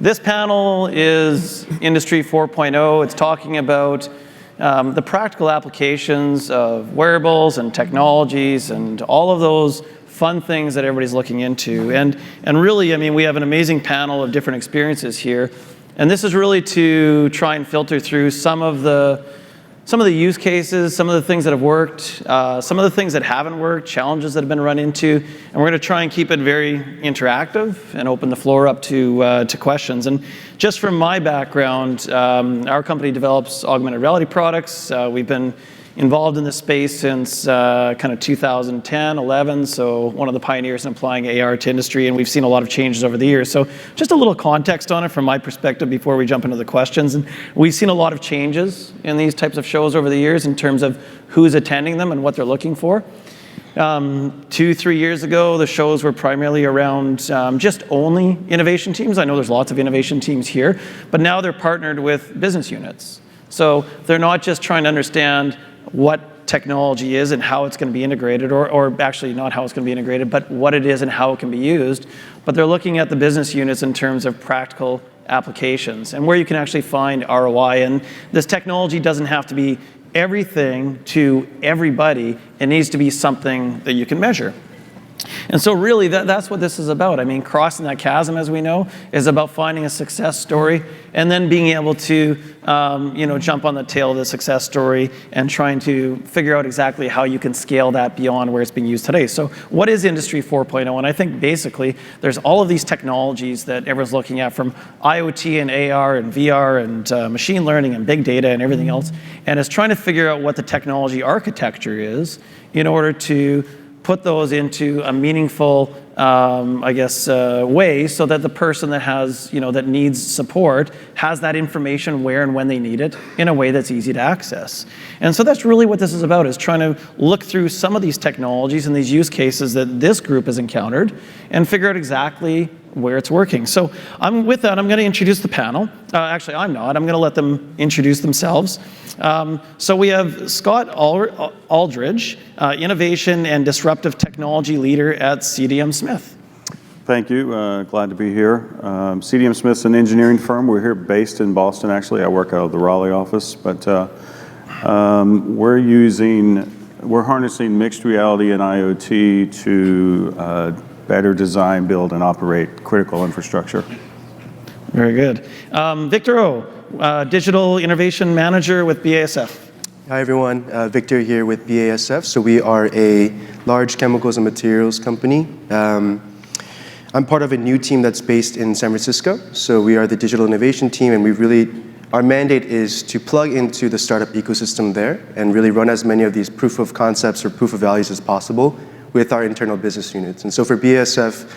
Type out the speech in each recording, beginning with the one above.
this panel is Industry 4.0. It's talking about the practical applications of wearables and technologies and all of those fun things that everybody's looking into. And really, I mean, we have an amazing panel of different experiences here. And this is really to try and filter through some of the use cases, some of the things that have worked, some of the things that haven't worked, challenges that have been run into, and we're going to try and keep it very interactive and open the floor up to questions. And just from my background, our company develops augmented reality products. We've been involved in this space since kind of 2010, 11, so one of the pioneers in applying AR to industry, and we've seen a lot of changes over the years. So just a little context on it from my perspective before we jump into the questions. And we've seen a lot of changes in these types of shows over the years in terms of who's attending them and what they're looking for. 2-3 years ago, the shows were primarily around just only innovation teams. I know there's lots of innovation teams here, but now they're partnered with business units. So they're not just trying to understand what technology is and how it's going to be integrated, or actually not how it's going to be integrated, but what it is and how it can be used. But they're looking at the business units in terms of practical applications and where you can actually find ROI. And this technology doesn't have to be everything to everybody. It needs to be something that you can measure. And so really that's what this is about. I mean, crossing that chasm, as we know, is about finding a success story and then being able to jump on the tail of the success story and trying to figure out exactly how you can scale that beyond where it's being used today. So what is Industry 4.0? And I think basically there's all of these technologies that everyone's looking at, from IoT and AR and VR and machine learning and big data and everything else, and it's trying to figure out what the technology architecture is in order to put those into a meaningful, way, so that the person that has, that needs support has that information where and when they need it in a way that's easy to access. And so that's really what this is about, is trying to look through some of these technologies and these use cases that this group has encountered and figure out exactly where it's working. So with that, I'm going to introduce the panel. Actually, I'm not. I'm going to let them introduce themselves. So we have Scott Aldridge, Innovation and Disruptive Technology Leader at CDM Smith. Thank you. Glad to be here. CDM Smith's an engineering firm. We're here based in Boston, actually. I work out of the Raleigh office, but we're harnessing mixed reality and IoT to better design, build, and operate critical infrastructure. Very good. Victor O, Digital Innovation Manager with BASF. Hi everyone, Victor here with BASF. So we are a large chemicals and materials company. I'm part of a new team that's based in San Francisco. So we are the digital innovation team, and our mandate is to plug into the startup ecosystem there and really run as many of these proof of concepts or proof of values as possible with our internal business units. And so for BASF,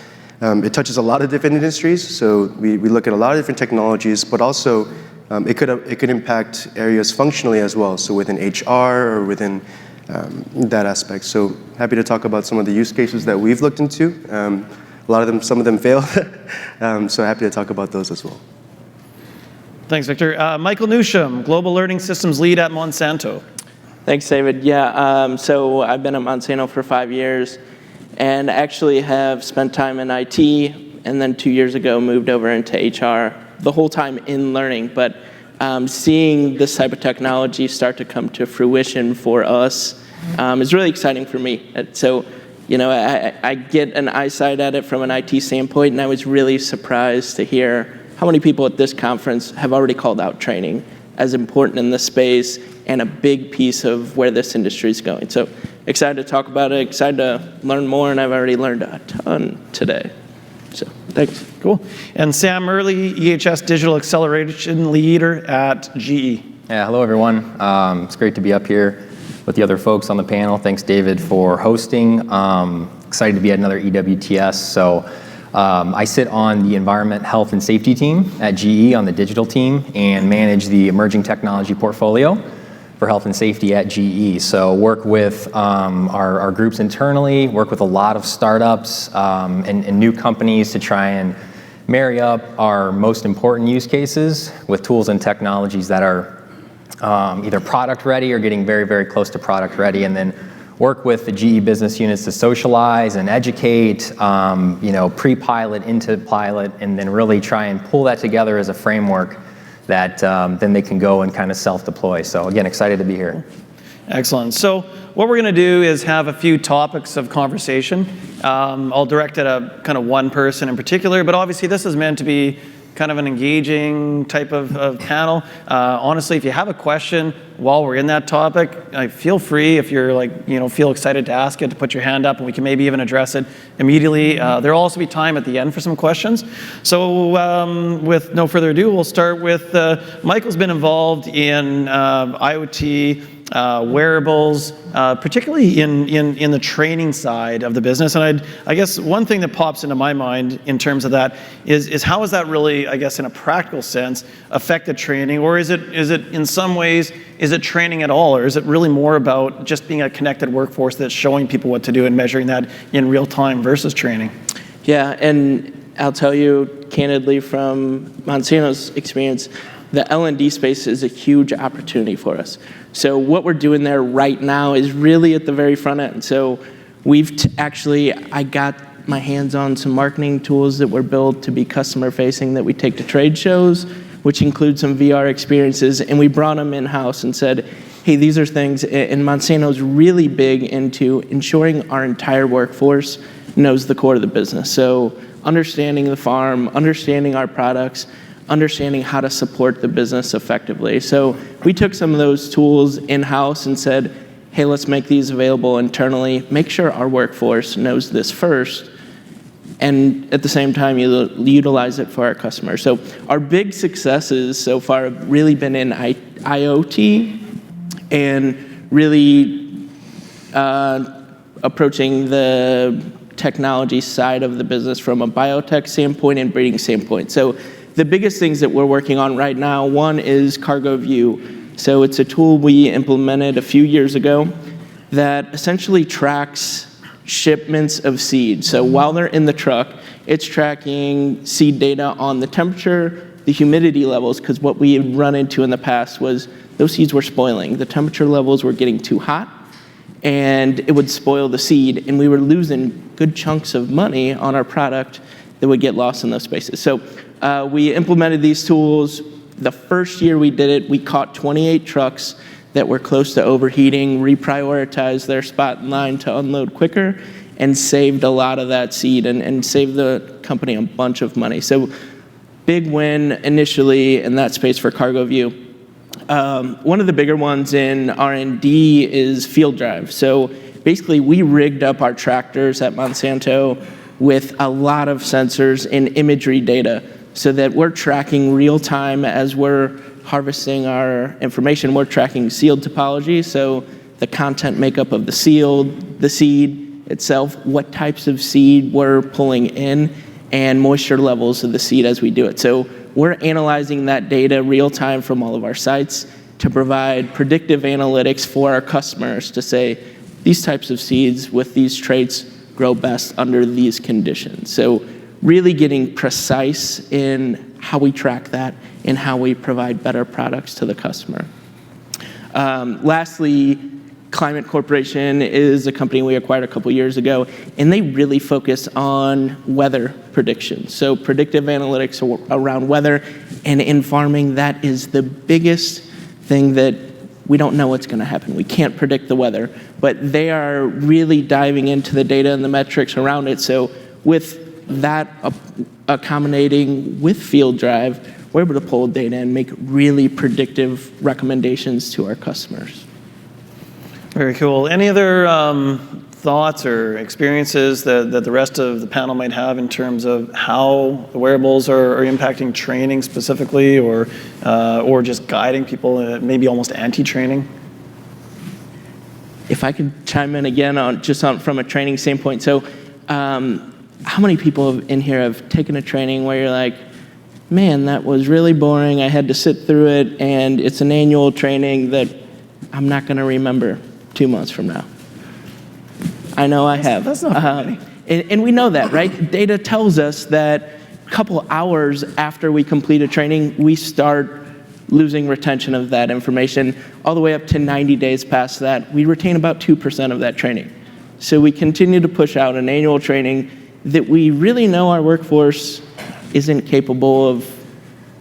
it touches a lot of different industries. So we look at a lot of different technologies, but also it could impact areas functionally as well. So within HR or within that aspect. So happy to talk about some of the use cases that we've looked into. Some of them failed. So happy to talk about those as well. Thanks, Victor. Michael Newsham, Global Learning Systems Lead at Monsanto. Thanks, David. Yeah, so I've been at Monsanto for 5 years and actually have spent time in IT, and then 2 years ago moved over into HR, the whole time in learning. But seeing this type of technology start to come to fruition for us is really exciting for me. So, I get an eyesight at it from an IT standpoint, and I was really surprised to hear how many people at this conference have already called out training as important in this space and a big piece of where this industry is going. So excited to talk about it, excited to learn more, and I've already learned a ton today. So thanks. Cool. And Sam Early, EHS Digital Acceleration Leader at GE. Yeah, hello everyone. It's great to be up here with the other folks on the panel. Thanks, David, for hosting. Excited to be at another EWTS. So I sit on the Environment, Health, and Safety team at GE on the digital team and manage the emerging technology portfolio for health and safety at GE. So work with our groups internally, work with a lot of startups and new companies to try and marry up our most important use cases with tools and technologies that are either product ready or getting very, very close to product ready, and then work with the GE business units to socialize and educate, pre-pilot into pilot, and then really try and pull that together as a framework that then they can go and kind of self-deploy. So again, excited to be here. Excellent. So what we're going to do is have a few topics of conversation. I'll direct it at kind of one person in particular, but obviously this is meant to be kind of an engaging type of panel. Honestly, if you have a question while we're in that topic, feel free, if you're feel excited to ask it, to put your hand up and we can maybe even address it immediately. There'll also be time at the end for some questions. So with no further ado, we'll start with Michael's been involved in IoT, wearables, particularly in the training side of the business. And I guess one thing that pops into my mind in terms of that is how has that really, I guess in a practical sense, affected training? Or is it in some ways, is it training at all? Or is it really more about just being a connected workforce that's showing people what to do and measuring that in real time versus training? Yeah, and I'll tell you candidly from Monsanto's experience, the L&D space is a huge opportunity for us. So what we're doing there right now is really at the very front end. So I got my hands on some marketing tools that were built to be customer facing that we take to trade shows, which include some VR experiences, and we brought them in-house and said, hey, these are things, and Monsanto's really big into ensuring our entire workforce knows the core of the business. So understanding the farm, understanding our products, understanding how to support the business effectively. So we took some of those tools in-house and said, hey, let's make these available internally, make sure our workforce knows this first, and at the same time, utilize it for our customers. So our big successes so far have really been in IoT and really approaching the technology side of the business from a biotech standpoint and breeding standpoint. So the biggest things that we're working on right now, one is Cargo View. So it's a tool we implemented a few years ago that essentially tracks shipments of seed. So while they're in the truck, it's tracking seed data on the temperature, the humidity levels, because what we had run into in the past was those seeds were spoiling. The temperature levels were getting too hot, and it would spoil the seed, and we were losing good chunks of money on our product that would get lost in those spaces. So we implemented these tools. The first year we did it, we caught 28 trucks that were close to overheating, reprioritized their spot in line to unload quicker, and saved a lot of that seed and saved the company a bunch of money. So big win initially in that space for Cargo View. One of the bigger ones in R&D is Field Drive. So basically we rigged up our tractors at Monsanto with a lot of sensors and imagery data so that we're tracking real time as we're harvesting our information. We're tracking seed topology, so the content makeup of the seed itself, what types of seed we're pulling in, and moisture levels of the seed as we do it. So we're analyzing that data real time from all of our sites to provide predictive analytics for our customers to say, these types of seeds with these traits grow best under these conditions. So really getting precise in how we track that and how we provide better products to the customer. Lastly, Climate Corporation is a company we acquired a couple years ago, and they really focus on weather prediction. So predictive analytics around weather, and in farming, that is the biggest thing that we don't know what's gonna happen. We can't predict the weather, but they are really diving into the data and the metrics around it. So with that accommodating with Field Drive, we're able to pull data and make really predictive recommendations to our customers. Very cool. Any other thoughts or experiences that the rest of the panel might have in terms of how the wearables are impacting training specifically, or just guiding people, maybe almost anti-training? If I could chime in again from a training standpoint. So how many people in here have taken a training where you're like, man, that was really boring, I had to sit through it, and it's an annual training that I'm not gonna remember 2 months from now? I know I have. That's not funny. And we know that, right? Data tells us that a couple hours after we complete a training, we start losing retention of that information, all the way up to 90 days past that, we retain about 2% of that training. So we continue to push out an annual training that we really know our workforce isn't capable of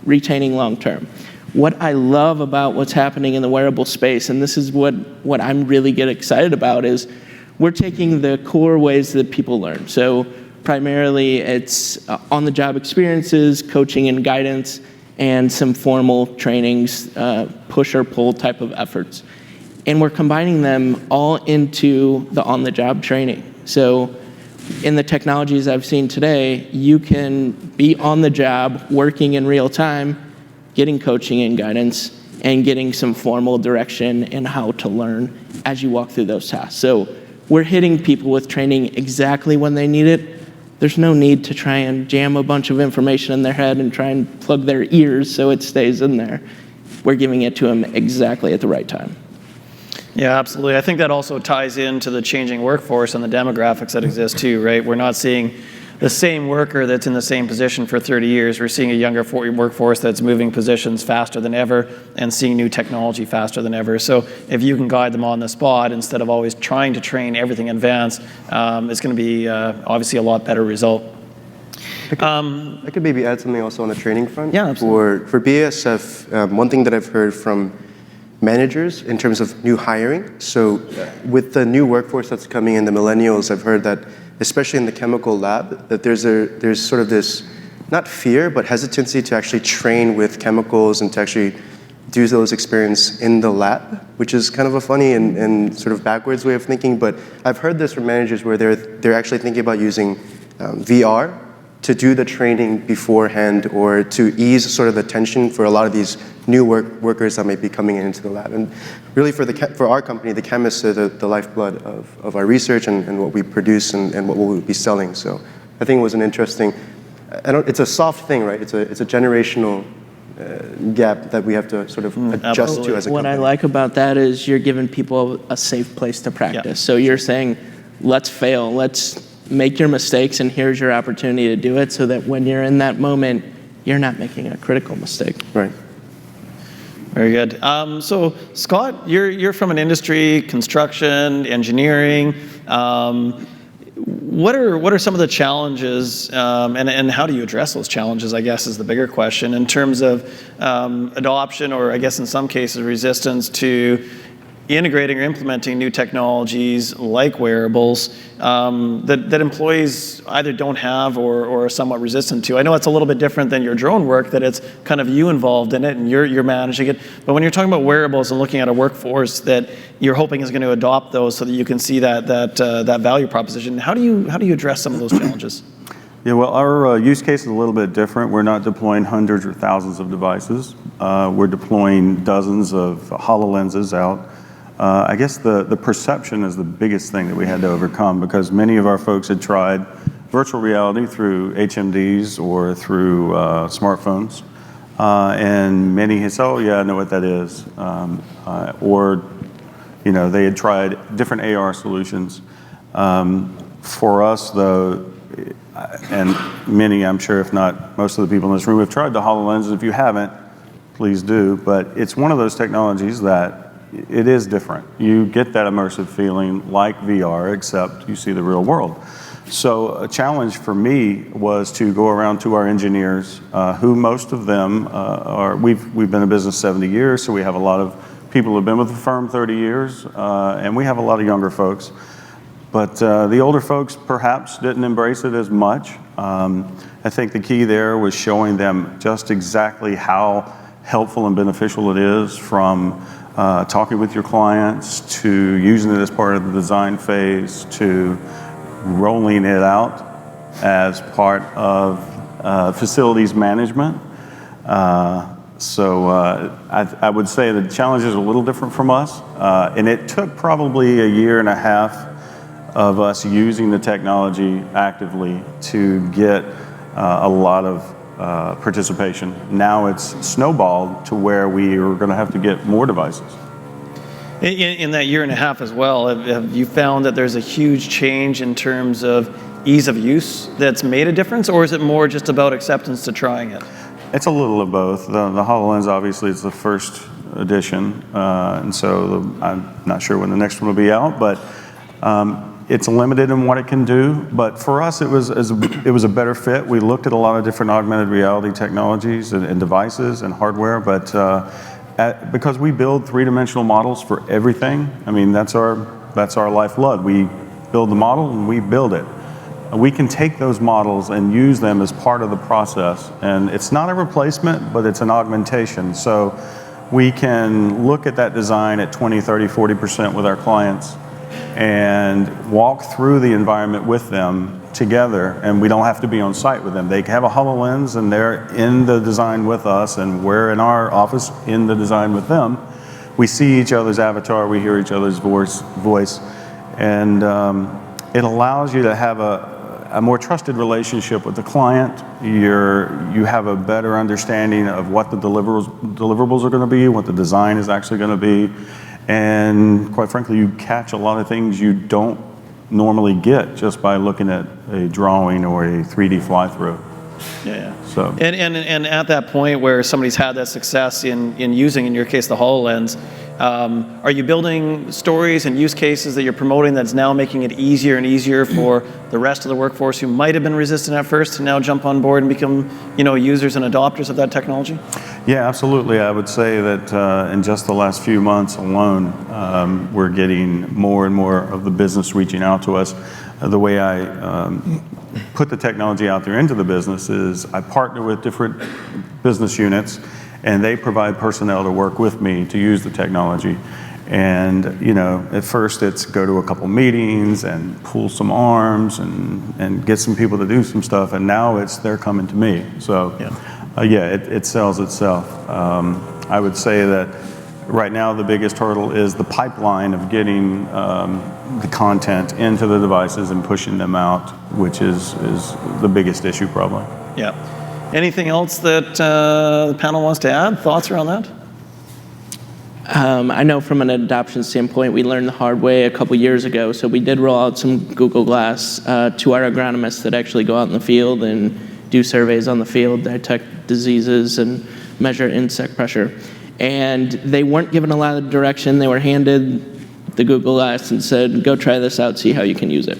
retaining long term. What I love about what's happening in the wearable space, and this is what I'm really get excited about, is we're taking the core ways that people learn. So primarily it's on-the-job experiences, coaching and guidance, and some formal trainings, push or pull type of efforts. And we're combining them all into the on-the-job training. So in the technologies I've seen today, you can be on the job, working in real time, getting coaching and guidance, and getting some formal direction in how to learn as you walk through those tasks. So we're hitting people with training exactly when they need it. There's no need to try and jam a bunch of information in their head and try and plug their ears so it stays in there. We're giving it to them exactly at the right time. Yeah, absolutely. I think that also ties into the changing workforce and the demographics that exist too, right? We're not seeing the same worker that's in the same position for 30 years. We're seeing a younger workforce that's moving positions faster than ever and seeing new technology faster than ever. So if you can guide them on the spot instead of always trying to train everything in advance, it's going to be obviously a lot better result. I could maybe add something also on the training front. Yeah, absolutely. For BASF, one thing that I've heard from managers in terms of new hiring. So with the new workforce that's coming in, the millennials, I've heard that, especially in the chemical lab, that there's sort of this, not fear, but hesitancy to actually train with chemicals and to actually do those experiments in the lab, which is kind of a funny and sort of backwards way of thinking. But I've heard this from managers where they're actually thinking about using VR to do the training beforehand or to ease sort of the tension for a lot of these new workers that might be coming into the lab. And really for our company, the chemists are the lifeblood of our research and what we produce and what we'll be selling. So I think it was an interesting, it's a soft thing, right? It's a generational gap that we have to sort of adjust to as a company. What I like about that is you're giving people a safe place to practice. Yeah. So you're saying, let's fail, let's make your mistakes, and here's your opportunity to do it so that when you're in that moment, you're not making a critical mistake. Right. Very good. So Scott, you're from an industry, construction, engineering. What are some of the challenges, and how do you address those challenges, I guess, is the bigger question, in terms of adoption, or I guess in some cases resistance to integrating or implementing new technologies like wearables that employees either don't have or are somewhat resistant to. I know it's a little bit different than your drone work, that it's kind of you involved in it and you're managing it. But when you're talking about wearables and looking at a workforce that you're hoping is going to adopt those so that you can see that value proposition, how do you address some of those challenges? Yeah, well, our use case is a little bit different. We're not deploying hundreds or thousands of devices. We're deploying dozens of HoloLenses out. I guess the perception is the biggest thing that we had to overcome, because many of our folks had tried virtual reality through HMDs or through smartphones, and many had said, "Oh yeah, I know what that is," or they had tried different AR solutions. For us, though, and many, I'm sure, if not most of the people in this room have tried the HoloLens. If you haven't, please do. But it's one of those technologies that it is different. You get that immersive feeling like VR, except you see the real world. So a challenge for me was to go around to our engineers, who most of them we've been in business 70 years, so we have a lot of people who have been with the firm 30 years, and we have a lot of younger folks. But the older folks perhaps didn't embrace it as much. I think the key there was showing them just exactly how helpful and beneficial it is, from talking with your clients, to using it as part of the design phase, to rolling it out as part of facilities management. So I would say the challenge is a little different from us, and it took probably a year and a half of us using the technology actively to get a lot of participation. Now it's snowballed to where we are going to have to get more devices. In that year and a half as well, have you found that there's a huge change in terms of ease of use that's made a difference, or is it more just about acceptance to trying it? It's a little of both. The HoloLens obviously is the first edition, and so I'm not sure when the next one will be out, but it's limited in what it can do. But for us, it was a better fit. We looked at a lot of different augmented reality technologies and devices and hardware, but because we build three-dimensional models for everything, I mean, that's our lifeblood. We build the model and we build it. We can take those models and use them as part of the process. And it's not a replacement, but it's an augmentation. So we can look at that design at 20, 30, 40% with our clients and walk through the environment with them together, and we don't have to be on site with them. They have a HoloLens and they're in the design with us, and we're in our office in the design with them. We see each other's avatar, we hear each other's voice, and it allows you to have a more trusted relationship with the client. You have a better understanding of what the deliverables are going to be, what the design is actually going to be, and quite frankly, you catch a lot of things you don't normally get just by looking at a drawing or a 3D fly-through. Yeah. So. And at that point where somebody's had that success in using, in your case, the HoloLens, are you building stories and use cases that you're promoting that's now making it easier and easier for the rest of the workforce who might have been resistant at first to now jump on board and become, users and adopters of that technology? Yeah, absolutely. I would say that in just the last few months alone, we're getting more and more of the business reaching out to us. The way I put the technology out there into the business is I partner with different business units, and they provide personnel to work with me to use the technology. And at first it's go to a couple meetings and pull some arms and get some people to do some stuff, and now they're coming to me. So it sells itself. I would say that right now the biggest hurdle is the pipeline of getting the content into the devices and pushing them out, which is the biggest issue probably. Yeah. Anything else that the panel wants to add? Thoughts around that? I know from an adoption standpoint, we learned the hard way a couple years ago. So we did roll out some Google Glass to our agronomists that actually go out in the field and do surveys on the field, detect diseases and measure insect pressure. And they weren't given a lot of direction. They were handed the Google Glass and said, go try this out, see how you can use it.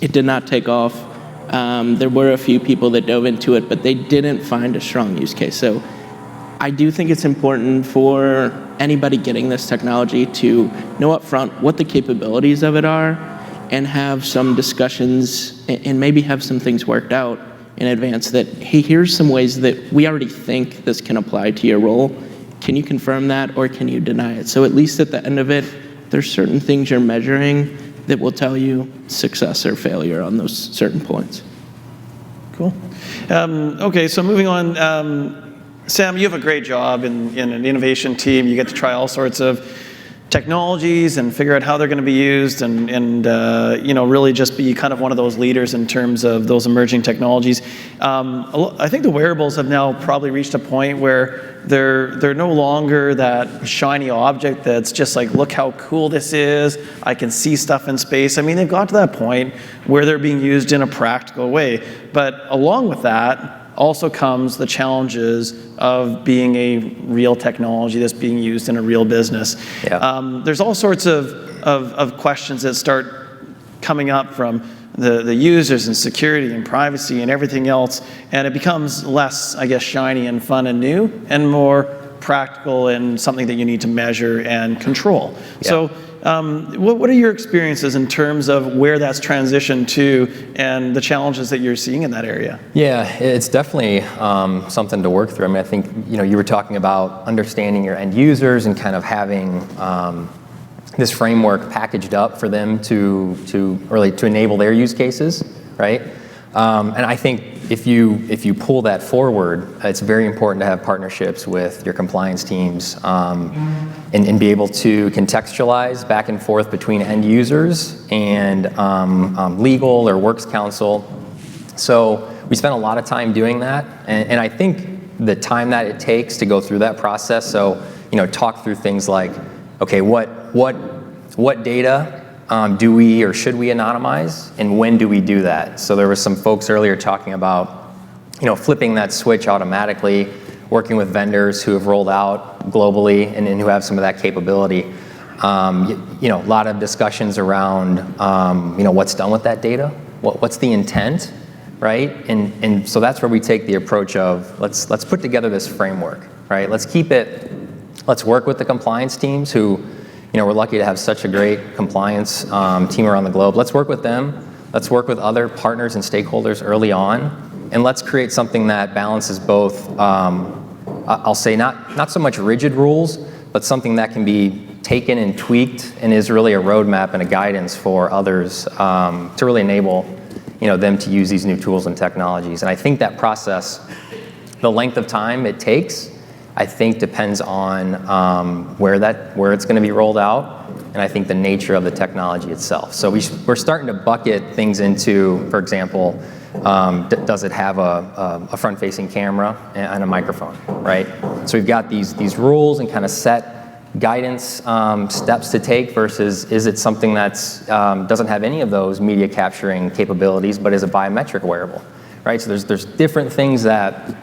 It did not take off. There were a few people that dove into it, but they didn't find a strong use case. So I do think it's important for anybody getting this technology to know up front what the capabilities of it are and have some discussions and maybe have some things worked out in advance that, hey, here's some ways that we already think this can apply to your role. Can you confirm that or can you deny it? So at least at the end of it, there's certain things you're measuring that will tell you success or failure on those certain points. Cool. Okay, so moving on. Sam, you have a great job in an innovation team. You get to try all sorts of technologies and figure out how they're going to be used and really just be kind of one of those leaders in terms of those emerging technologies. I think the wearables have now probably reached a point where they're no longer that shiny object that's just like, look how cool this is. I can see stuff in space. I mean, they've got to that point where they're being used in a practical way. But along with that also comes the challenges of being a real technology that's being used in a real business. Yeah. There's all sorts of questions that start coming up from the users and security and privacy and everything else, and it becomes less, I guess, shiny and fun and new and more practical and something that you need to measure and control. Yeah. So what are your experiences in terms of where that's transitioned to and the challenges that you're seeing in that area? Yeah, it's definitely something to work through. I mean, I think you were talking about understanding your end users and kind of having this framework packaged up for them to enable their use cases, right? And I think if you pull that forward, it's very important to have partnerships with your compliance teams and be able to contextualize back and forth between end users and legal or works counsel. So we spent a lot of time doing that, and I think the time that it takes to go through that process. So talk through things like, okay, what data do we or should we anonymize, and when do we do that? So there were some folks earlier talking about, flipping that switch automatically, working with vendors who have rolled out globally and who have some of that capability. A lot of discussions around, what's done with that data, what's the intent, right? And so that's where we take the approach of let's put together this framework, right? Let's work with the compliance teams who, we're lucky to have such a great compliance team around the globe. Let's work with them. Let's work with other partners and stakeholders early on, and let's create something that balances both. I'll say not so much rigid rules, but something that can be taken and tweaked and is really a roadmap and a guidance for others to really enable them to use these new tools and technologies. And I think that process, the length of time it takes, I think depends on where it's going to be rolled out, and I think the nature of the technology itself. So we're starting to bucket things into, for example, does it have a front-facing camera and a microphone, right? So we've got these rules and kind of set guidance steps to take versus is it something that's doesn't have any of those media capturing capabilities but is a biometric wearable, right? So there's different things that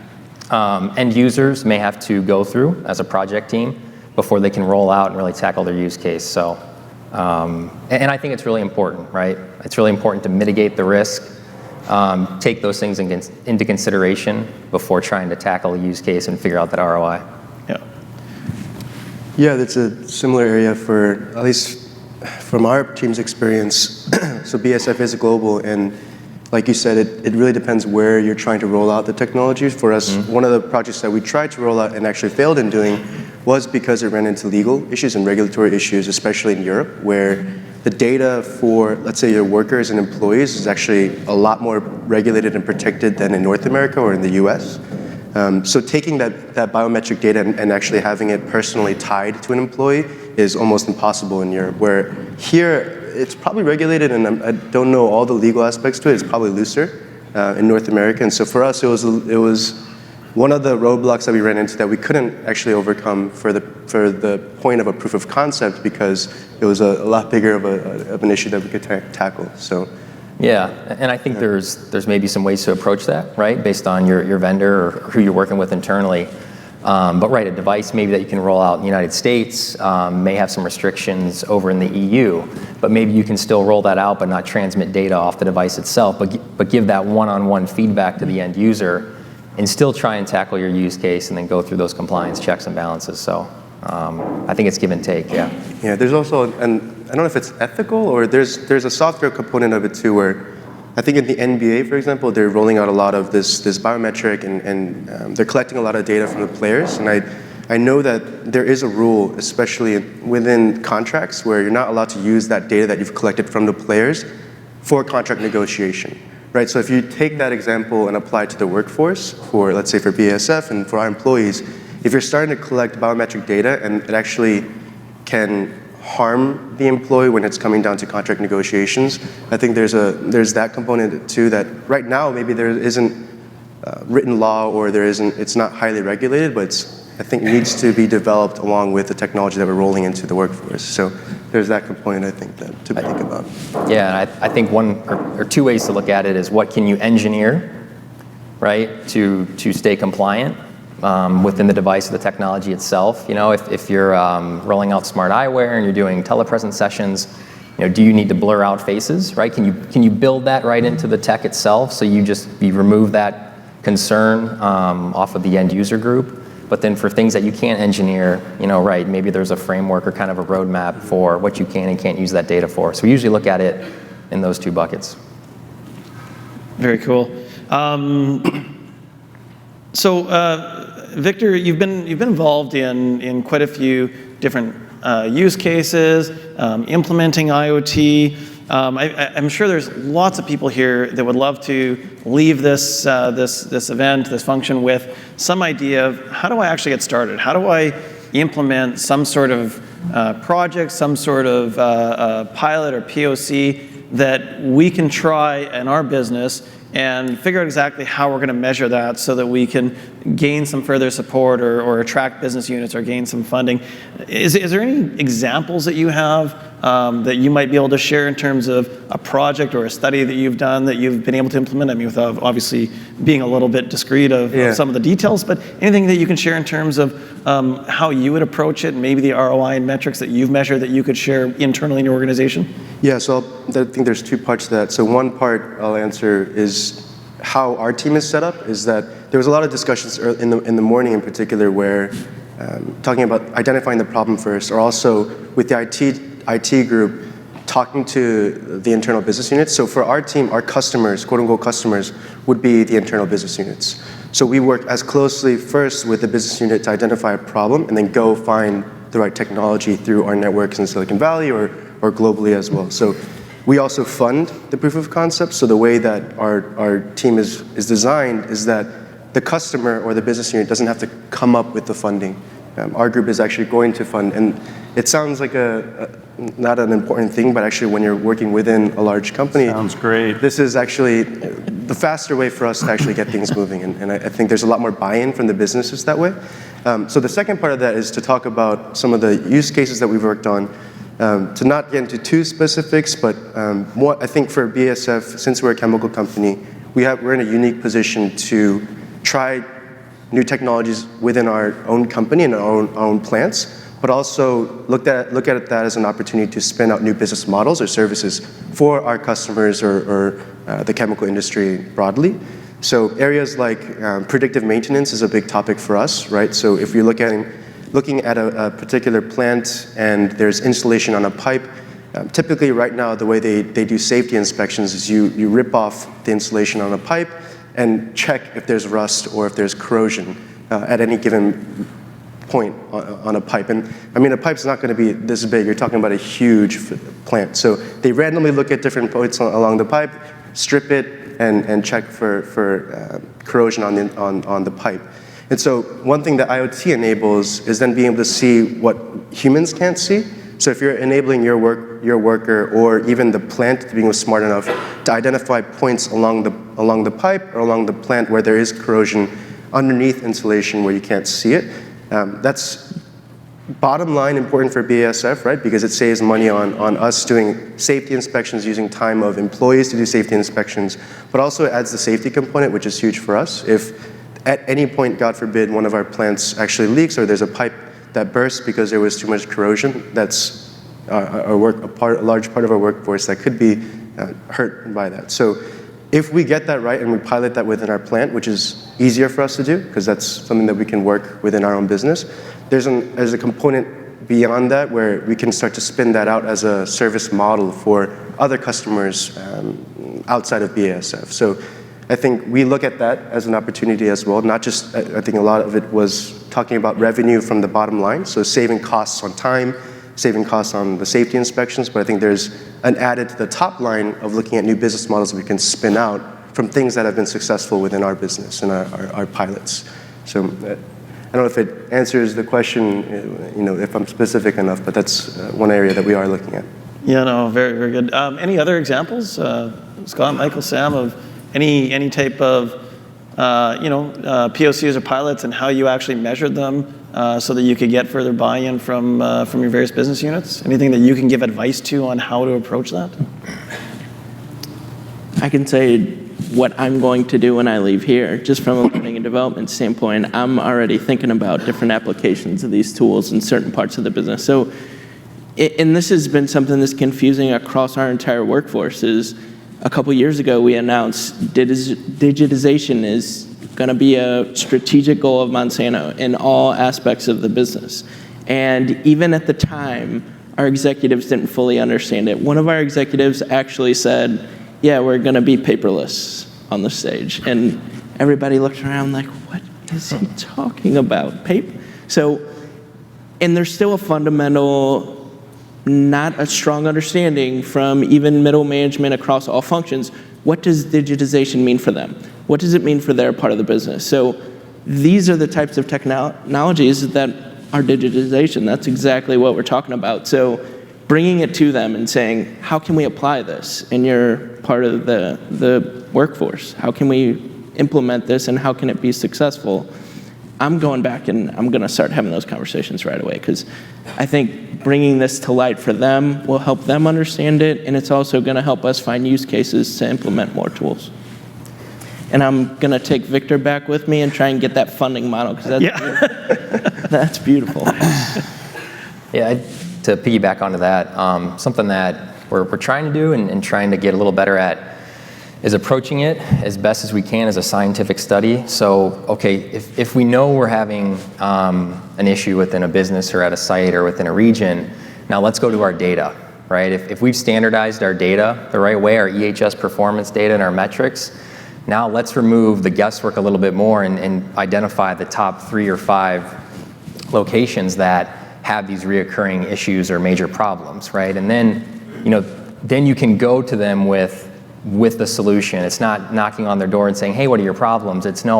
end users may have to go through as a project team before they can roll out and really tackle their use case. So, and I think it's really important, right? It's really important to mitigate the risk, take those things into consideration before trying to tackle a use case and figure out that ROI. Yeah, that's a similar area for, at least from our team's experience. So BASF is global, and like you said, it really depends where you're trying to roll out the technology. For us, one of the projects that we tried to roll out and actually failed in doing was because it ran into legal issues and regulatory issues, especially in Europe, where the data for, let's say, your workers and employees is actually a lot more regulated and protected than in North America or in the US. So taking that biometric data and actually having it personally tied to an employee is almost impossible in Europe, where here it's probably regulated, and I don't know all the legal aspects to it. It's probably looser in North America. And so for us, it was one of the roadblocks that we ran into that we couldn't actually overcome for the point of a proof of concept, because it was a lot bigger of an issue that we could tackle. So. Yeah, and I think there's maybe some ways to approach that, right, based on your vendor or who you're working with internally. But right, a device maybe that you can roll out in the United States may have some restrictions over in the EU, but maybe you can still roll that out but not transmit data off the device itself, but give that one-on-one feedback to the end user and still try and tackle your use case and then go through those compliance checks and balances. So I think it's give and take, yeah. Yeah, there's also, and I don't know if it's ethical or there's a software component of it too, where I think in the NBA, for example, they're rolling out a lot of this biometric and they're collecting a lot of data from the players. And I know that there is a rule, especially within contracts, where you're not allowed to use that data that you've collected from the players for contract negotiation, right? So if you take that example and apply it to the workforce, for, let's say, for BASF and for our employees, if you're starting to collect biometric data and it actually can harm the employee when it's coming down to contract negotiations, I think there's that component too, that right now maybe there isn't written law or it's not highly regulated, but I think needs to be developed along with the technology that we're rolling into the workforce. So there's that component, I think, to think about. Yeah, and I think one or two ways to look at it is what can you engineer, right, to stay compliant within the device or the technology itself. If you're rolling out smart eyewear and you're doing telepresence sessions, do you need to blur out faces, right? Can you build that right into the tech itself so you remove that concern off of the end user group? But then for things that you can't engineer, right, maybe there's a framework or kind of a roadmap for what you can and can't use that data for. So we usually look at it in those two buckets. Very cool. So, Victor, you've been involved in quite a few different use cases, implementing IoT. I'm sure there's lots of people here that would love to leave this event, this function, with some idea of how do I actually get started? How do I implement some sort of project, some sort of pilot or POC that we can try in our business and figure out exactly how we're going to measure that so that we can gain some further support or attract business units or gain some funding. Is there any examples that you have that you might be able to share in terms of a project or a study that you've done that you've been able to implement? I mean, without obviously being a little bit discreet of some of the details, but anything that you can share in terms of how you would approach it, and maybe the ROI and metrics that you've measured that you could share internally in your organization? Yeah, so I think there's two parts to that. So one part I'll answer is how our team is set up, is that there was a lot of discussions in the morning in particular where talking about identifying the problem first, or also with the IT group talking to the internal business units. So for our team, our customers, quote unquote customers, would be the internal business units. So we work as closely first with the business unit to identify a problem and then go find the right technology through our networks in Silicon Valley or globally as well. So we also fund the proof of concept. So the way that our team is designed is that the customer or the business unit doesn't have to come up with the funding. Our group is actually going to fund, and it sounds like not an important thing, but actually when you're working within a large company, sounds great. This is actually the faster way for us to actually get things moving, and I think there's a lot more buy-in from the businesses that way. So the second part of that is to talk about some of the use cases that we've worked on. To not get into too specifics, but what I think for BASF, since we're a chemical company, we're in a unique position to try new technologies within our own company and our own plants, but also look at that as an opportunity to spin out new business models or services for our customers or the chemical industry broadly. So areas like predictive maintenance is a big topic for us, right? So if you're looking at a particular plant and there's installation on a pipe, typically right now the way they do safety inspections is you rip off the installation on a pipe and check if there's rust or if there's corrosion at any given point on a pipe. And I mean, a pipe's not going to be this big. You're talking about a huge plant. So they randomly look at different points along the pipe, strip it, and check for corrosion on the pipe. And so one thing that IoT enables is then being able to see what humans can't see. So if you're enabling your worker or even the plant to being smart enough to identify points along the pipe or along the plant where there is corrosion underneath insulation where you can't see it, that's bottom line important for BASF, right? Because it saves money on us doing safety inspections using time of employees to do safety inspections, but also it adds the safety component, which is huge for us. If at any point, God forbid, one of our plants actually leaks or there's a pipe that bursts because there was too much corrosion, that's a large part of our workforce that could be hurt by that. So if we get that right and we pilot that within our plant, which is easier for us to do because that's something that we can work within our own business, there's a component beyond that where we can start to spin that out as a service model for other customers outside of BASF. So I think we look at that as an opportunity as well, not just, I think a lot of it was talking about revenue from the bottom line, so saving costs on time, saving costs on the safety inspections, but I think there's an added to the top line of looking at new business models that we can spin out from things that have been successful within our business and our pilots. So I don't know if it answers the question, if I'm specific enough, but that's one area that we are looking at. Yeah, no, very, very good. Any other examples, Scott, Michael, Sam, of any type of POCs or pilots and how you actually measured them so that you could get further buy-in from your various business units? Anything that you can give advice to on how to approach that? I can say what I'm going to do when I leave here, just from a learning and development standpoint. I'm already thinking about different applications of these tools in certain parts of the business. So, and this has been something that's confusing across our entire workforce. Is a couple years ago we announced digitization is going to be a strategic goal of Monsanto in all aspects of the business. And even at the time, our executives didn't fully understand it. One of our executives actually said, yeah, we're going to be paperless on the stage. And everybody looked around like, what is he talking about? Paper? So, and there's still a fundamental, not a strong understanding from even middle management across all functions. What does digitization mean for them? What does it mean for their part of the business? So these are the types of technologies that are digitization. That's exactly what we're talking about. So bringing it to them and saying, how can we apply this in your part of the workforce? How can we implement this and how can it be successful? I'm going back and I'm going to start having those conversations right away, because I think bringing this to light for them will help them understand it, and it's also going to help us find use cases to implement more tools. And I'm going to take Victor back with me and try and get that funding model, because that's beautiful. Yeah, to piggyback onto that, something that we're trying to do and trying to get a little better at is approaching it as best as we can as a scientific study. So, okay, if we know we're having an issue within a business or at a site or within a region, now let's go to our data, right? If we've standardized our data the right way, our EHS performance data and our metrics, now let's remove the guesswork a little bit more and identify the top 3 or 5 locations that have these reoccurring issues or major problems, right? And then, then you can go to them with the solution. It's not knocking on their door and saying, hey, what are your problems? It's no,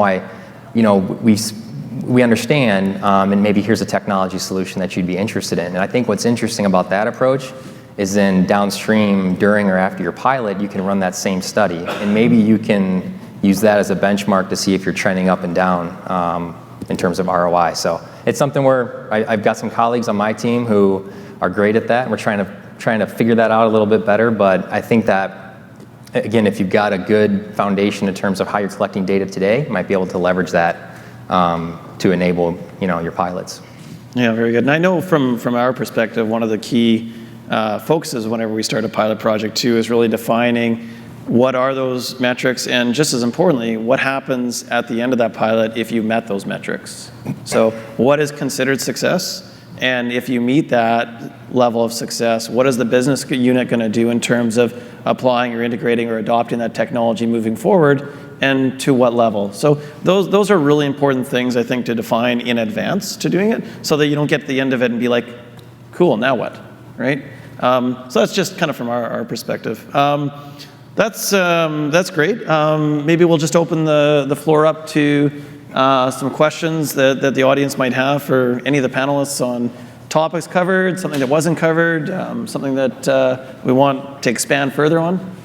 we understand, and maybe here's a technology solution that you'd be interested in. And I think what's interesting about that approach is then downstream, during or after your pilot, you can run that same study, and maybe you can use that as a benchmark to see if you're trending up and down in terms of ROI. So it's something where I've got some colleagues on my team who are great at that, and we're trying to figure that out a little bit better. But I think that, again, if you've got a good foundation in terms of how you're collecting data today, you might be able to leverage that to enable your pilots. Yeah, very good. And I know from our perspective, one of the key focuses whenever we start a pilot project too is really defining what are those metrics, and just as importantly, what happens at the end of that pilot if you met those metrics. So what is considered success? And if you meet that level of success, what is the business unit going to do in terms of applying or integrating or adopting that technology moving forward, and to what level? So those are really important things, I think, to define in advance to doing it, so that you don't get to the end of it and be like, cool, now what, right? So that's just kind of from our perspective. That's great. Maybe we'll just open the floor up to some questions that the audience might have for any of the panelists on topics covered, something that wasn't covered, something that we want to expand further on.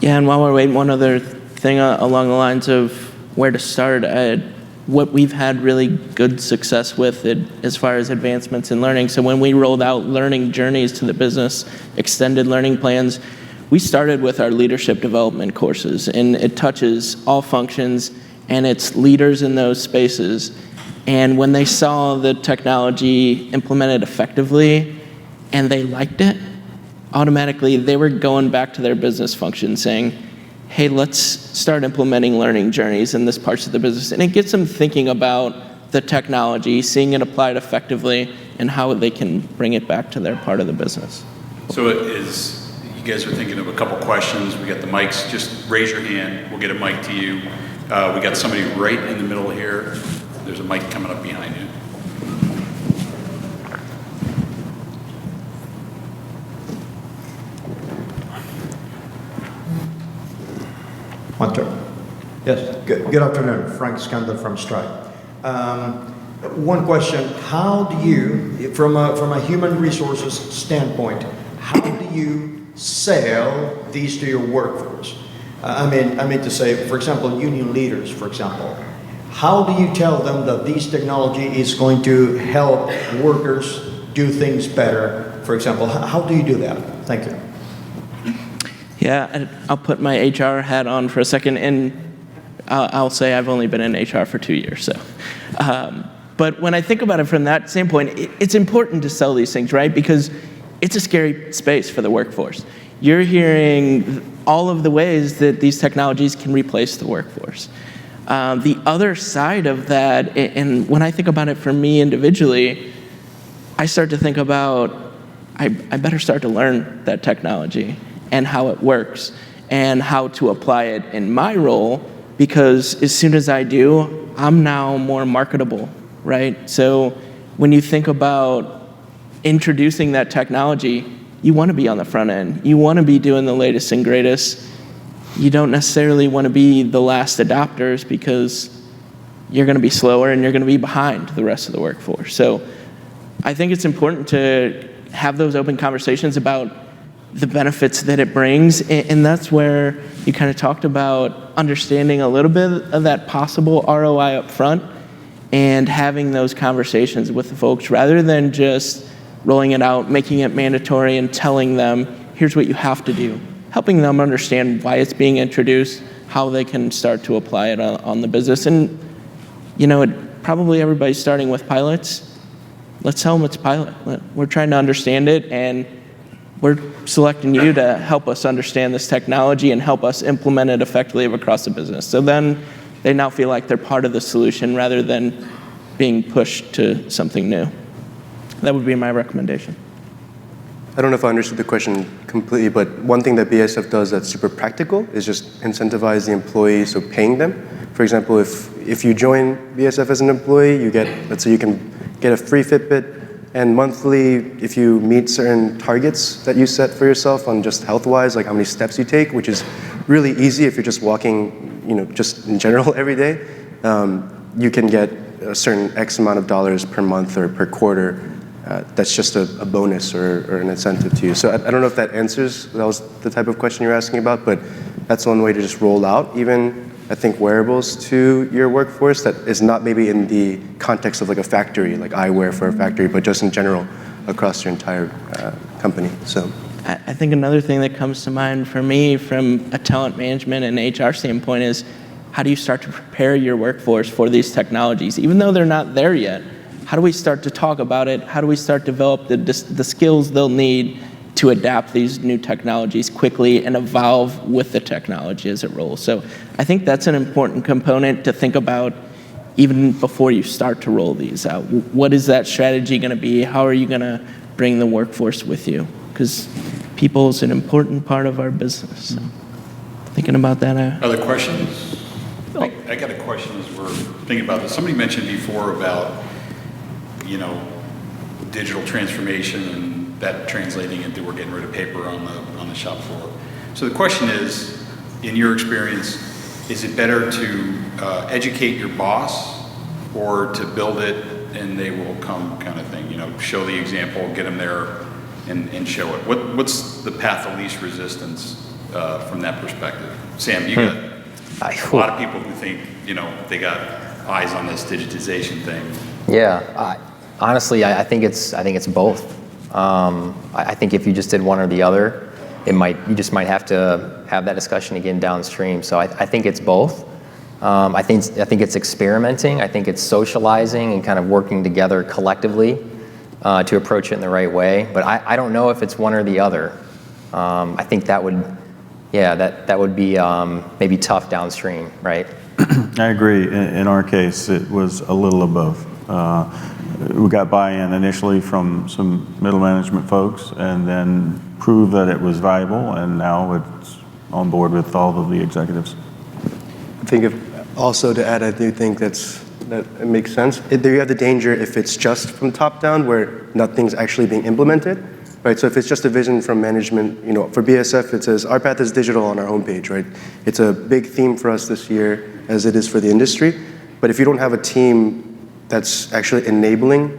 Yeah, and while we're waiting, one other thing along the lines of where to start, what we've had really good success with it as far as advancements in learning. So when we rolled out learning journeys to the business, extended learning plans, we started with our leadership development courses, and it touches all functions, and it's leaders in those spaces. And when they saw the technology implemented effectively and they liked it, automatically they were going back to their business function saying, hey, let's start implementing learning journeys in this parts of the business. And it gets them thinking about the technology, seeing it applied effectively, and how they can bring it back to their part of the business. So you guys are thinking of a couple questions. We got the mics. Just raise your hand. We'll get a mic to you. We got somebody right in the middle here. There's a mic coming up behind you. One turn. Yes. Good afternoon. Frank Skander from Stripe. One question: how do you, from a human resources standpoint, how do you sell these to your workforce? I mean to say, for example, union leaders, for example. How do you tell them that this technology is going to help workers do things better? For example, how do you do that? Thank you. Yeah, I'll put my HR hat on for a second, and I'll say I've only been in HR for 2 years. So, but when I think about it from that standpoint, it's important to sell these things, right? Because it's a scary space for the workforce. You're hearing all of the ways that these technologies can replace the workforce. The other side of that, and when I think about it for me individually, I start to think about, I better start to learn that technology and how it works and how to apply it in my role, because as soon as I do, I'm now more marketable, right? So when you think about introducing that technology, you want to be on the front end. You want to be doing the latest and greatest. You don't necessarily want to be the last adopters, because you're going to be slower and you're going to be behind the rest of the workforce. So I think it's important to have those open conversations about the benefits that it brings, and that's where you kind of talked about understanding a little bit of that possible ROI up front, and having those conversations with the folks rather than just rolling it out, making it mandatory and telling them, here's what you have to do. Helping them understand why it's being introduced, how they can start to apply it on the business. And, probably everybody's starting with pilots. Let's tell them it's pilot. We're trying to understand it, and we're selecting you to help us understand this technology and help us implement it effectively across the business. So then they now feel like they're part of the solution rather than being pushed to something new. That would be my recommendation. I don't know if I understood the question completely, but one thing that BASF does that's super practical is just incentivize the employee, so paying them. For example, if you join BASF as an employee, you get, let's say you can get a free Fitbit, and monthly, if you meet certain targets that you set for yourself on just health-wise, like how many steps you take, which is really easy if you're just walking, just in general every day, you can get a certain X amount of dollars per month or per quarter. That's just a bonus or an incentive to you. So I don't know if that answers, that was the type of question you're asking about, but that's one way to just roll out even, I think, wearables to your workforce that is not maybe in the context of like a factory, like eyewear for a factory, but just in general across your entire company. So I think another thing that comes to mind for me from a talent management and HR standpoint is how do you start to prepare your workforce for these technologies? Even though they're not there yet, how do we start to talk about it? How do we start to develop the skills they'll need to adapt these new technologies quickly and evolve with the technology as it rolls? So I think that's an important component to think about even before you start to roll these out. What is that strategy going to be? How are you going to bring the workforce with you? Because people is an important part of our business. So thinking about that. Other questions? I got a question as we're thinking about this. Somebody mentioned before about digital transformation and that translating into we're getting rid of paper on the shop floor. So the question is, in your experience, is it better to educate your boss or to build it and they will come kind of thing? Show the example, get them there and show it. What's the path of least resistance from that perspective? Sam, you got a lot of people who think, they got eyes on this digitization thing. Yeah, honestly, I think it's both. I think if you just did one or the other, you just might have to have that discussion again downstream. So I think it's both. I think it's experimenting. I think it's socializing and kind of working together collectively to approach it in the right way. But I don't know if it's one or the other. I think that would be maybe tough downstream, right? I agree. In our case, it was a little of both. We got buy-in initially from some middle management folks and then proved that it was valuable, and now it's on board with all of the executives. I think also to add, I do think that it makes sense. There you have the danger if it's just from top down where nothing's actually being implemented, right? So if it's just a vision from management, for BASF it says our path is digital on our homepage, right? It's a big theme for us this year as it is for the industry. But if you don't have a team that's actually enabling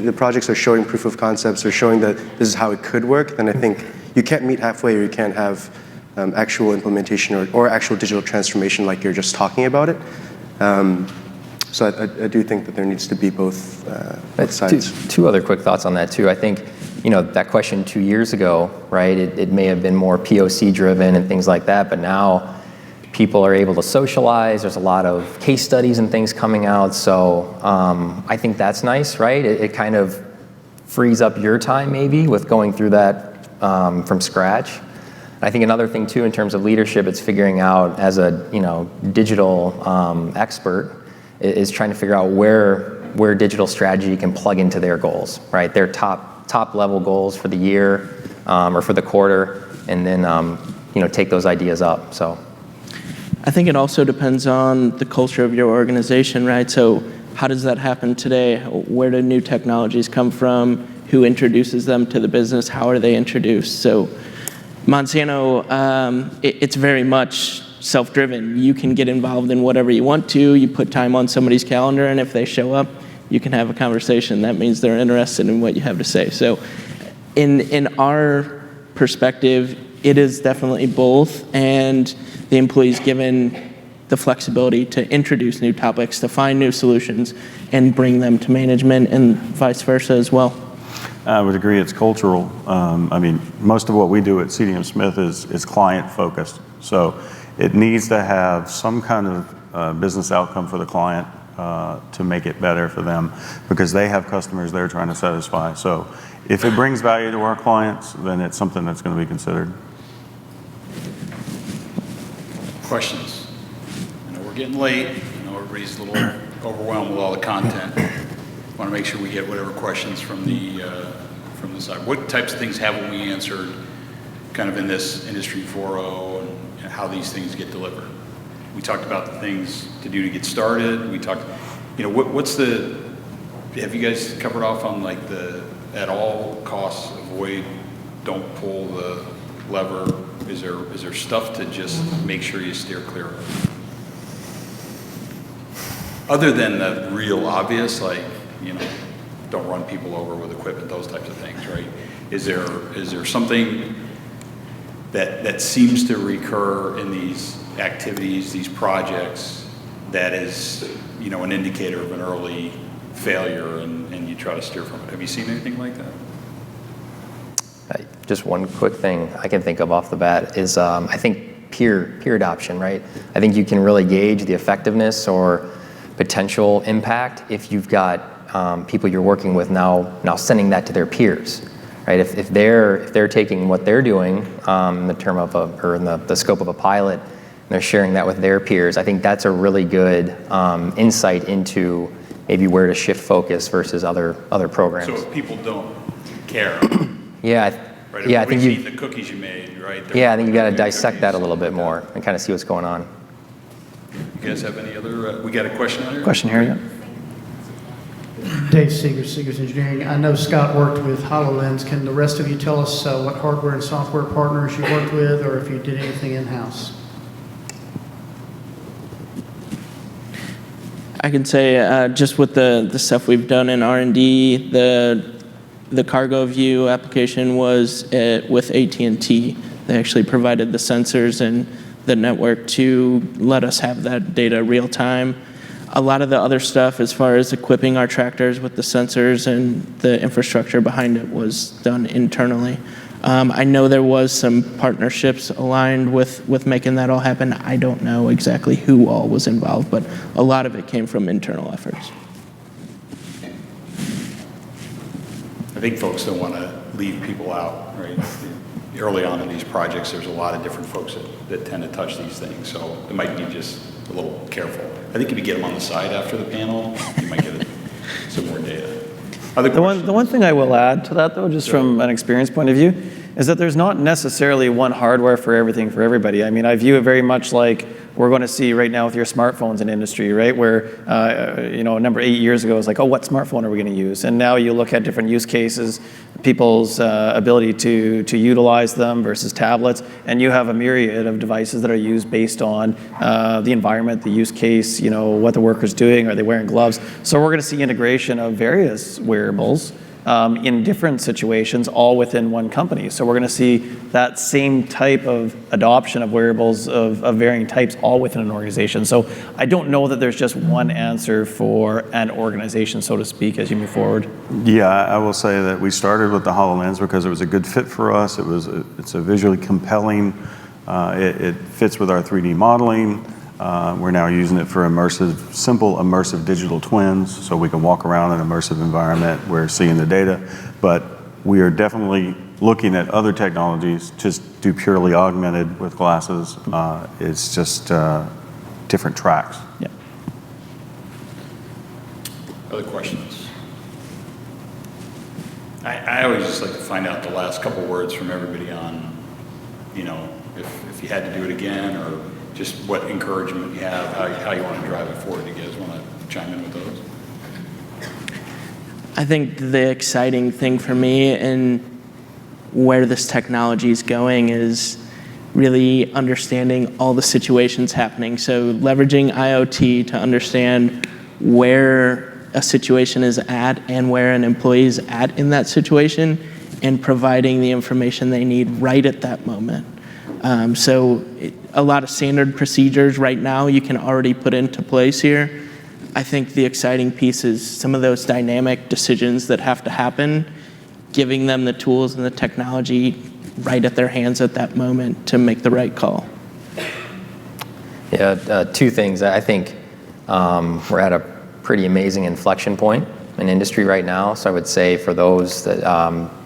the projects or showing proof of concepts or showing that this is how it could work, then I think you can't meet halfway or you can't have actual implementation or actual digital transformation like you're just talking about it. So I do think that there needs to be both sides. Two other quick thoughts on that too. I think, that question 2 years ago, right, it may have been more POC driven and things like that, but now people are able to socialize. There's a lot of case studies and things coming out. So I think that's nice, right? It kind of frees up your time maybe with going through that from scratch. I think another thing too in terms of leadership, it's figuring out as a digital expert is trying to figure out where digital strategy can plug into their goals, right? Their top level goals for the year or for the quarter, and then take those ideas up. So. I think it also depends on the culture of your organization, right? So how does that happen today? Where do new technologies come from? Who introduces them to the business? How are they introduced? So Monsanto, it's very much self-driven. You can get involved in whatever you want to. You put time on somebody's calendar, and if they show up, you can have a conversation. That means they're interested in what you have to say. So in our perspective, it is definitely both, and the employee's given the flexibility to introduce new topics, to find new solutions, and bring them to management and vice versa as well? I would agree it's cultural. I mean, most of what we do at CDM Smith is client focused. So it needs to have some kind of business outcome for the client to make it better for them, because they have customers they're trying to satisfy. So if it brings value to our clients, then it's something that's going to be considered. Questions? I know we're getting late. I know everybody's a little overwhelmed with all the content. Want to make sure we get whatever questions from the side. What types of things haven't we answered kind of in this Industry 4.0 and how these things get delivered? We talked about the things to do to get started. We talked, you know, have you guys covered off on like the at all costs avoid, don't pull the lever? Is there stuff to just make sure you steer clear of? Other than the real obvious, like, you know, don't run people over with equipment, those types of things, right? Is there something that seems to recur in these activities, these projects, that is, you know, an indicator of an early failure and you try to steer from it? Have you seen anything like that? Just one quick thing I can think of off the bat is I think peer adoption, right? I think you can really gauge the effectiveness or potential impact if you've got people you're working with now sending that to their peers, right? If they're taking what they're doing in the term of in the scope of a pilot, and they're sharing that with their peers, I think that's a really good insight into maybe where to shift focus versus other programs. So if people don't care, yeah. right? Yeah, I think you eat the cookies you made, right? Yeah, I think you got to dissect that a little bit more and kind of see what's going on. You guys have any other? We got a question out here. Question here, yeah. Dave Seegers Engineering. I know Scott worked with Hololens. Can the rest of you tell us what hardware and software partners you worked with, or if you did anything in-house? I can say just with the stuff we've done in R&D, the cargo view application was with AT&T. They actually provided the sensors and the network to let us have that data real time. A lot of the other stuff, as far as equipping our tractors with the sensors and the infrastructure behind it, was done internally. I know there was some partnerships aligned with making that all happen. I don't know exactly who all was involved, but a lot of it came from internal efforts. I think folks don't want to leave people out, right? Early on in these projects, there's a lot of different folks that tend to touch these things, so it might be just a little careful. I think if you get them on the side after the panel, you might get some more data. The one thing I will add to that, though, just from an experience point of view, is that there's not necessarily one hardware for everything for everybody. I mean, I view it very much like we're going to see right now with your smartphones in industry, right? Where, you know, a number 8 years ago, it was like, oh, what smartphone are we going to use? And now you look at different use cases, people's ability to utilize them versus tablets, and you have a myriad of devices that are used based on the environment, the use case, you know, what the worker's doing, are they wearing gloves? So we're going to see integration of various wearables in different situations, all within one company. So we're going to see that same type of adoption of wearables of varying types all within an organization. So I don't know that there's just one answer for an organization, so to speak, as you move forward. Yeah, I will say that we started with the HoloLens because it was a good fit for us. It's a visually compelling. It fits with our 3D modeling. We're now using it for simple immersive digital twins, so we can walk around an immersive environment. We're seeing the data, but we are definitely looking at other technologies. Just do purely augmented with glasses. It's just different tracks. Yeah. Other questions? I always just like to find out the last couple words from everybody on, you know, if you had to do it again, or just what encouragement you have, how you want to drive it forward. You guys want to chime in with those? I think the exciting thing for me and where this technology is going is really understanding all the situations happening. So leveraging IoT to understand where a situation is at and where an employee is at in that situation, and providing the information they need right at that moment. A lot of standard procedures right now you can already put into place here. I think the exciting piece is some of those dynamic decisions that have to happen, giving them the tools and the technology right at their hands at that moment to make the right call. Yeah, two things. I think we're at a pretty amazing inflection point in industry right now. So I would say for those that,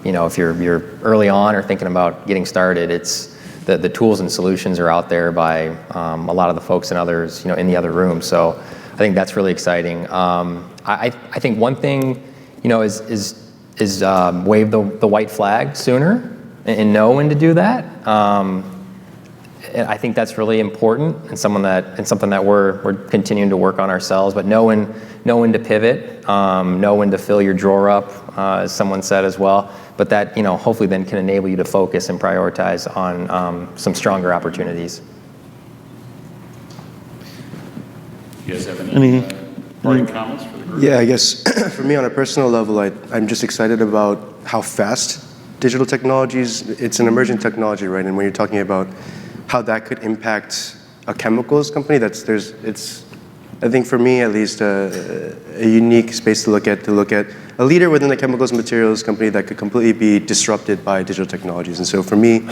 if you're early on or thinking about getting started, it's the tools and solutions are out there by a lot of the folks and others, in the other room. So I think that's really exciting. I think one thing, is wave the white flag sooner and know when to do that. And I think that's really important and something that we're continuing to work on ourselves. But know when to pivot, know when to fill your drawer up, as someone said as well. But that hopefully then can enable you to focus and prioritize on some stronger opportunities. You guys have any parting comments for the group? Yeah, I guess for me on a personal level, I'm just excited about how fast digital technologies, it's an emerging technology, right? And when you're talking about how that could impact a chemicals company, it's I think for me at least a unique space to look at a leader within the chemicals and materials company that could completely be disrupted by digital technologies. And so for me,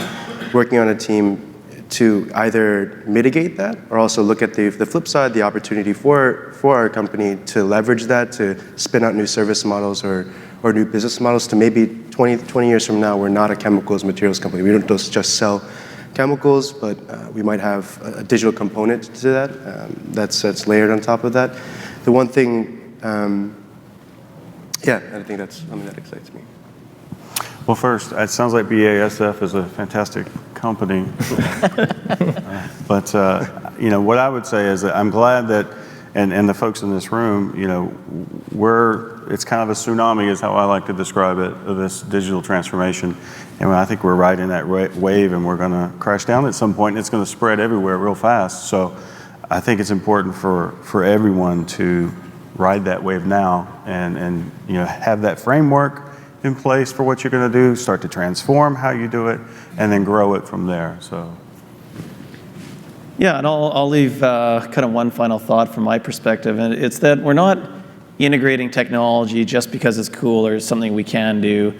working on a team to either mitigate that or also look at the flip side, the opportunity for our company to leverage that, to spin out new service models or new business models to maybe 20 years from now, we're not a chemicals materials company. We don't just sell chemicals, but we might have a digital component to that that's layered on top of that. The one thing, I think that's something that excites me. Well, first, it sounds like BASF is a fantastic company. But, what I would say is that I'm glad that, and the folks in this room, it's kind of a tsunami is how I like to describe it, of this digital transformation. And I think we're right in that wave and we're going to crash down at some point and it's going to spread everywhere real fast. So I think it's important for everyone to ride that wave now and have that framework in place for what you're going to do, start to transform how you do it, and then grow it from there. So. Yeah, and I'll leave kind of one final thought from my perspective, and it's that we're not integrating technology just because it's cool or something we can do.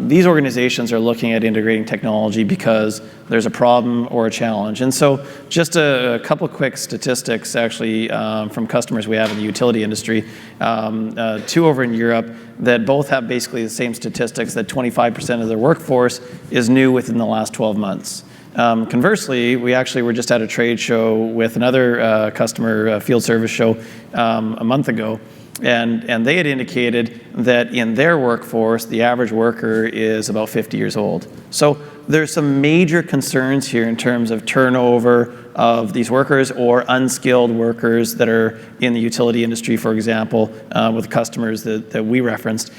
These organizations are looking at integrating technology because there's a problem or a challenge. And so just a couple quick statistics actually from customers we have in the utility industry, two over in Europe that both have basically the same statistics, that 25% of their workforce is new within the last 12 months. Conversely, we actually were just at a trade show with another customer field service show a month ago, and they had indicated that in their workforce, the average worker is about 50 years old. So there's some major concerns here in terms of turnover of these workers or unskilled workers that are in the utility industry, for example, with customers that we referenced.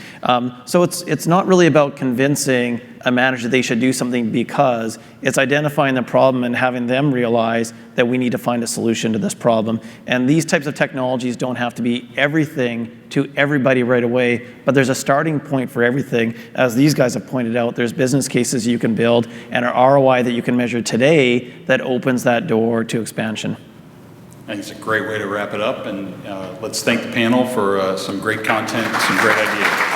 So it's not really about convincing a manager they should do something, because it's identifying the problem and having them realize that we need to find a solution to this problem. And these types of technologies don't have to be everything to everybody right away, but there's a starting point for everything. As these guys have pointed out, there's business cases you can build and an ROI that you can measure today that opens that door to expansion. I think it's a great way to wrap it up, and let's thank the panel for some great content, some great ideas.